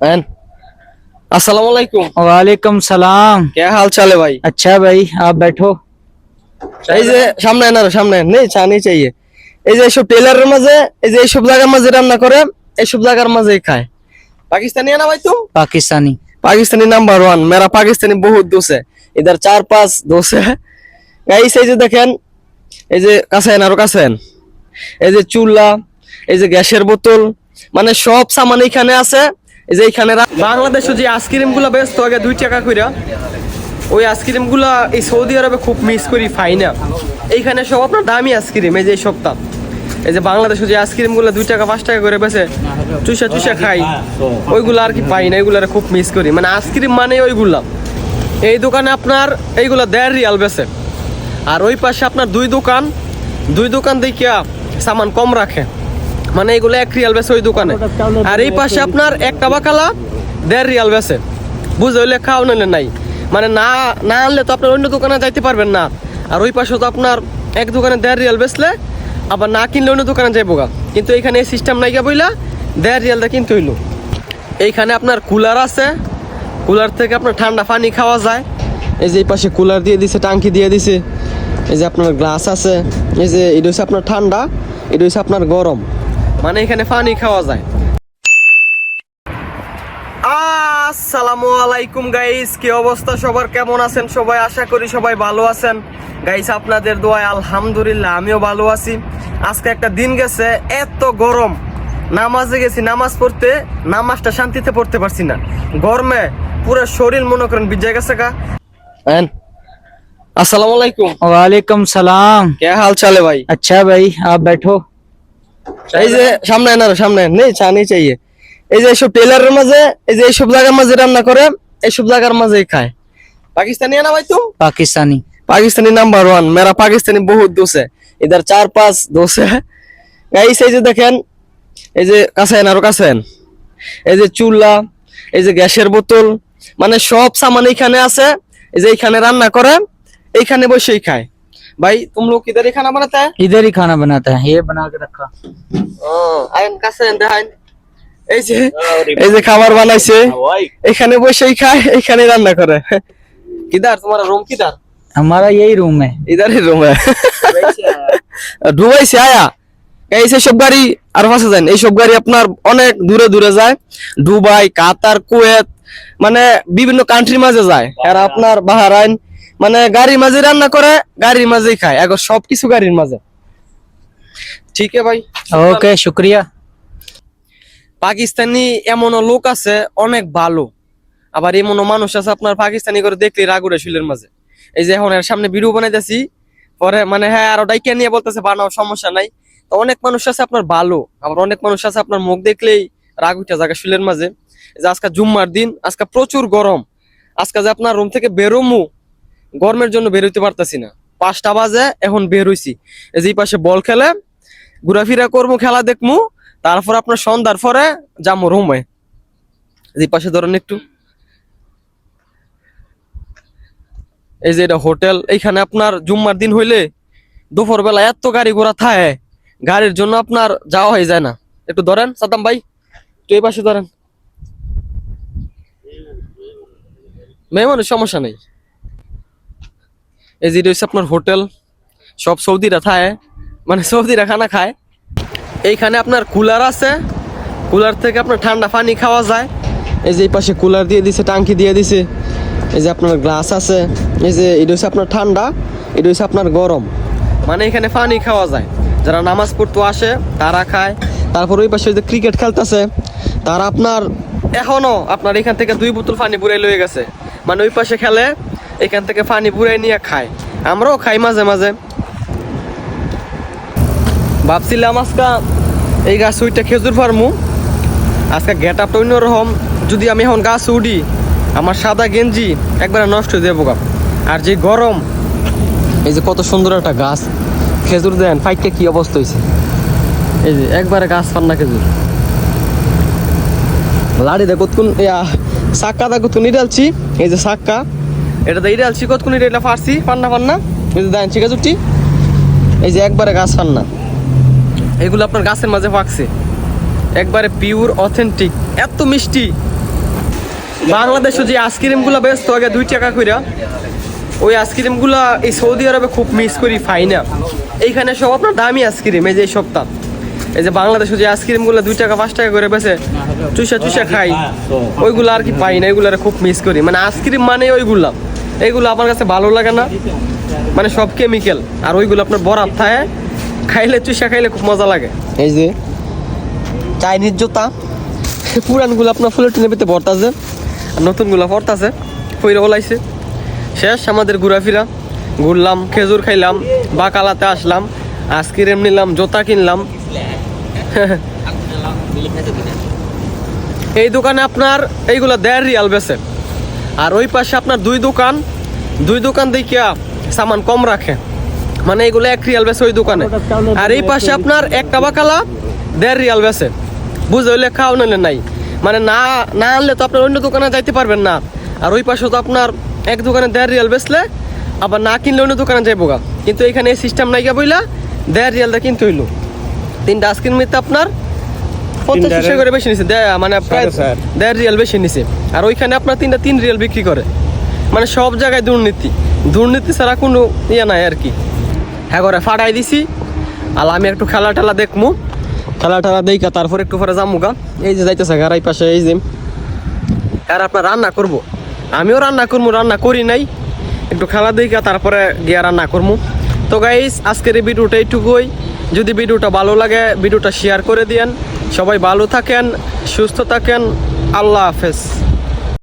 N अस्सलाम वालेकुम। वालेकुम सलाम। क्या हाल चाल है भाई? अच्छा भाई, आप बैठो। এই যে সামনে না সামনে নেই চা নেই চাইয়ে এই যে এইসব টেলারের মাঝে এই যে এইসব জায়গার মাঝে রান্না করে এইসব জায়গার মাঝেই খায়। पाकिस्तानी है ना भाई तुम? पाकिस्तानी। पाकिस्तानी नंबर 1। मेरा पाकिस्तानी बहुत दोस्त है, इधर 4-5 दोस्त है गाइस। এই যে দেখেন এই যে কাছেন আরো কাছেন এই যে চুলা এই যে গ্যাসের বোতল মানে সব সামান এখানে আছে। এই যে এখানে বাংলাদেশে যে আইসক্রিম গুলা বেচতো আগে 2 টাকা কইরা, ওই আইসক্রিম গুলা এই সৌদি আরবে খুব মিস করি পাই না। এইখানে সব আপনার দামি আইসক্রিম। এই যে সপ্তাহ এই যে বাংলাদেশে যে আইসক্রিম গুলা 2 টাকা 5 টাকা করে বেচে চুষা চুষা খাই, ওইগুলা আর কি পাই না। এগুলা খুব মিস করি, মানে আইসক্রিম মানে ওইগুলা। এই দোকানে আপনার এইগুলা 1.5 রিয়াল বেচে, আর ওই পাশে আপনার দুই দোকান দেখিয়া সামান কম রাখে, মানে এগুলো 1 রিয়াল বেচে ওই দোকানে। আর এই পাশে আপনার একটা বাকালা 1.5 রিয়াল বেচে। বুঝে হইলে খাও নিলে নাই, মানে না আনলে তো আপনার অন্য দোকানে যাইতে পারবেন না। আর ওই পাশে তো আপনার এক দোকানে 1.5 রিয়াল বেচলে আবার না কিনলে অন্য দোকানে যাইবো গা, কিন্তু এইখানে এই সিস্টেম নাই গা বইলা 1.5 রিয়ালটা কিনতে হইলো। এইখানে আপনার কুলার আছে, কুলার থেকে আপনার ঠান্ডা পানি খাওয়া যায়। এই যে এই পাশে কুলার দিয়ে দিছে, টাঙ্কি দিয়ে দিছে। এই যে আপনার গ্লাস আছে, এই যে এটা হচ্ছে আপনার ঠান্ডা, এটা হচ্ছে আপনার গরম, মানে এখানে পানি খাওয়া যায়। আসসালামু আলাইকুম গাইস, কি অবস্থা সবার, কেমন আছেন সবাই? আশা করি সবাই ভালো আছেন গাইস। আপনাদের দোয়ায় আলহামদুলিল্লাহ আমিও ভালো আছি। আজকে একটা দিন গেছে, এত গরম, নামাজে গেছি নামাজ পড়তে, নামাজটা শান্তিতে পড়তে পারছি না, গরমে পুরো শরীর মনে করেন ভিজে গেছে গা। अस्सलाम वालेकुम। वालेकुम सलाम। क्या हाल चाल है भाई? अच्छा भाई, आप बैठो। এই যে সামনে না সামনে নেই চা নেই চাইয়ে এই যে এইসব টেলারের মাঝে এই যে এইসব জায়গার মাঝে রান্না করে এইসব জায়গার মাঝেই খায়। पाकिस्तानी है ना भाई तुम? पाकिस्तानी। पाकिस्तानी नंबर 1। मेरा पाकिस्तानी बहुत दोस्त है, इधर 4-5 दोस्त है गाइस। এই যে দেখেন এই যে কাছেন আরো কাছেন এই যে চুলা এই যে গ্যাসের বোতল মানে সব সামান এখানে আছে। এই যে এখানে রান্না করে এইখানে বসেই খায়। भाई तुम लोग किधर ही खाना बनाता है? इधर ही खाना बनाता है, ये बना के रखा। আইন কাছেন দেখাইন এই যে খাবার বানাইছে, এখানে বসেই খায়, এখানে রান্না করে। किधर तुम्हारा रूम किधर? हमारा यही रूम है। इधर ही रूम है। দুবাই से आया এই সব গাড়ি আর ফাঁসে যায়, এই সব গাড়ি আপনার অনেক দূরে দূরে যায়, দুবাই, কাতার, কুয়েত, মানে বিভিন্ন কান্ট্রির মাঝে যায়। আর আপনার বাহরাইন, মানে গাড়ির মাঝে রান্না করে, গাড়ির মাঝেই খায়, এখন সবকিছু গাড়ির মাঝে। ঠিক আছে ভাই, ओके शुक्रिया। পাকিস্তানি এমনও লোক আছে অনেক ভালো, আবার এমনও মানুষ আছে আপনার পাকিস্তানি করে দেখলে রাগ উড়ে শুলের মাঝে। এই যে এখন এর সামনে ভিডিও বানাইতেছি, পরে মানে হ্যাঁ আরো ডাইকা নিয়ে বলতেছে বানাও, সমস্যা নাই। তো অনেক মানুষ আছে আপনার ভালো, আবার অনেক মানুষ আছে আপনার মুখ দেখলেই রাগ উঠে জায়গা শুলের মাঝে। যে আজকে জুম্মার দিন, আজকে প্রচুর গরম, আজকে যে আপনার রুম থেকে বেরোমু গরমের জন্য বের হইতে পারতাছি না। 5টা বাজে এখন বের হইছি, এই যে পাশে বল খেলে ঘোরাফেরা করবো, খেলা দেখমু, তারপর আপনার সন্ধ্যার পরে যাবো রুমে। যে পাশে ধরেন একটু, এই যে এটা হোটেল। এইখানে আপনার জুম্মার দিন হইলে দুপুর বেলা এত গাড়ি ঘোড়া থাকে, গাড়ির জন্য আপনার যাওয়া হয়ে যায় না। একটু ধরেন সাদ্দাম ভাই, একটু এই পাশে ধরেন, মেহমানের সমস্যা নেই। এই যে এটা হচ্ছে আপনার হোটেল, সব সৌদিরা থাকে, মানে সৌদিরা খানা খায়। এইখানে আপনার কুলার আছে, কুলার থেকে আপনার ঠান্ডা পানি খাওয়া যায়। এই যে এই পাশে কুলার দিয়ে দিছে, টাঙ্কি দিয়ে দিছে। এই যে আপনার গ্লাস আছে, এই যে এটা হচ্ছে আপনার ঠান্ডা, এটা হচ্ছে আপনার গরম, মানে এখানে পানি খাওয়া যায়। যারা নামাজ পড়তে আসে তারা খায়। তারপর ওই পাশে যে ক্রিকেট খেলতেছে তারা আপনার এখনো আপনার এখান থেকে 2 বোতল পানি পুরাই লয়ে গেছে, মানে ওই পাশে খেলে এখান থেকে পানি পুরাই নিয়ে খায়। আমরাও খাই মাঝে মাঝে। ভাবছিলাম আজকে এই গাছ উইটা খেজুর ফার্মু, আজকে গেট আপটা অন্যরকম। যদি আমি এখন গাছ উঠি, আমার সাদা গেঞ্জি একবারে নষ্ট হয়ে যাবো গা। আর যে গরম, এই যে কত সুন্দর একটা গাছ খেজুর, দেন ফাইককে কি অবস্থা হয়েছে। এই যে একবারে গাছ পান্না খেজুর, লাড়ি দেখো কতক্ষণ সাক্কা দেখো তুমি ডালছি। এই যে সাক্কা, এটা ইডালছি কতক্ষণ, এটা ফারছি পান্না পান্না। এই যে দেন খেজুরটি, এই যে একবারে গাছ পান্না, এগুলো আপনার গাছের মাঝে পাকছে, একবারে পিওর অথেন্টিক, এত মিষ্টি বাংলাদেশে যে আইসক্রিম গুলা বেচতো আগে 2 টাকা কইরা, ওই আইসক্রিম গুলা এই সৌদি আরবে খুব মিস করি, পাই না। এইখানে সব আপনার দামি আইসক্রিম, এই যে এই সপ্তাহ এই যে বাংলাদেশে যে আইসক্রিম গুলা 2 টাকা 5 টাকা করে বেচে, চুষা খাই, ওইগুলো আর কি পাই না, এগুলো খুব মিস করি। মানে আইসক্রিম মানে ওইগুলা, এইগুলো আমার কাছে ভালো লাগে না, মানে সব কেমিক্যাল, আর ওইগুলো আপনার বরফ থাকে, খাইলে চুষা খাইলে খুব মজা লাগে। এই যে চাইনিজ জুতা, পুরানগুলো আপনার ফুলের টিনের ভিতরে ভরতাছে, আর নতুনগুলো ভরতাছে, ফইরা ওলাইছে। শেষ আমাদের ঘোরাফেরা, ঘুরলাম, খেজুর খাইলাম, বাকালাতে আসলাম, আইসক্রিম নিলাম, জুতা কিনলাম। এই দোকানে আপনার এইগুলো 1.5 রিয়াল বেচে, আর ওই পাশে আপনার দুই দোকান দেখিয়া সামান কম রাখে, মানে এইগুলো 1 রিয়াল বেচে ওই দোকানে, আর এই পাশে আপনার একটা বাকালা 1.5 রিয়াল বেচে। বুঝে হইলে খাও, নিলে নাই, মানে না আনলে তো আপনার অন্য দোকানে যাইতে পারবেন না। আর ওই পাশে তো আপনার এক দোকানে 1.5 রিয়াল বেচলে আবার না কিনলে অন্য দোকানে যাইবো গা, কিন্তু এখানে এই সিস্টেম নাই গা বইলা 1.5 রিয়ালটা কিনতে হইলো। 3টা আইসক্রিম নিতে আপনার 50 করে বেশি নিছে, মানে প্রায় 1.5 রিয়াল বেশি নিছে। আর ওইখানে আপনার 3 রিয়াল বিক্রি করে, মানে সব জায়গায় দুর্নীতি ছাড়া কোনো ইয়ে নাই আর কি। হ্যাঁ করে ফাটাই দিছি, আর আমি একটু খেলা টেলা দেখমু, খেলা টেলা দেখা তারপর একটু পরে যাবো গা। এই যে যাইতেছে গাড়াই পাশে, এই যে আর আপনার রান্না করব, আমিও রান্না করবো, রান্না করি নাই, একটু খেলা দেখা তারপরে গিয়ে রান্না করবো। তো গাইস আজকের এই ভিডিওটা এইটুকুই। যদি ভিডিওটা ভালো লাগে ভিডিওটা শেয়ার করে দিয়েন। সবাই ভালো থাকেন, সুস্থ থাকেন, আল্লাহ হাফেজ।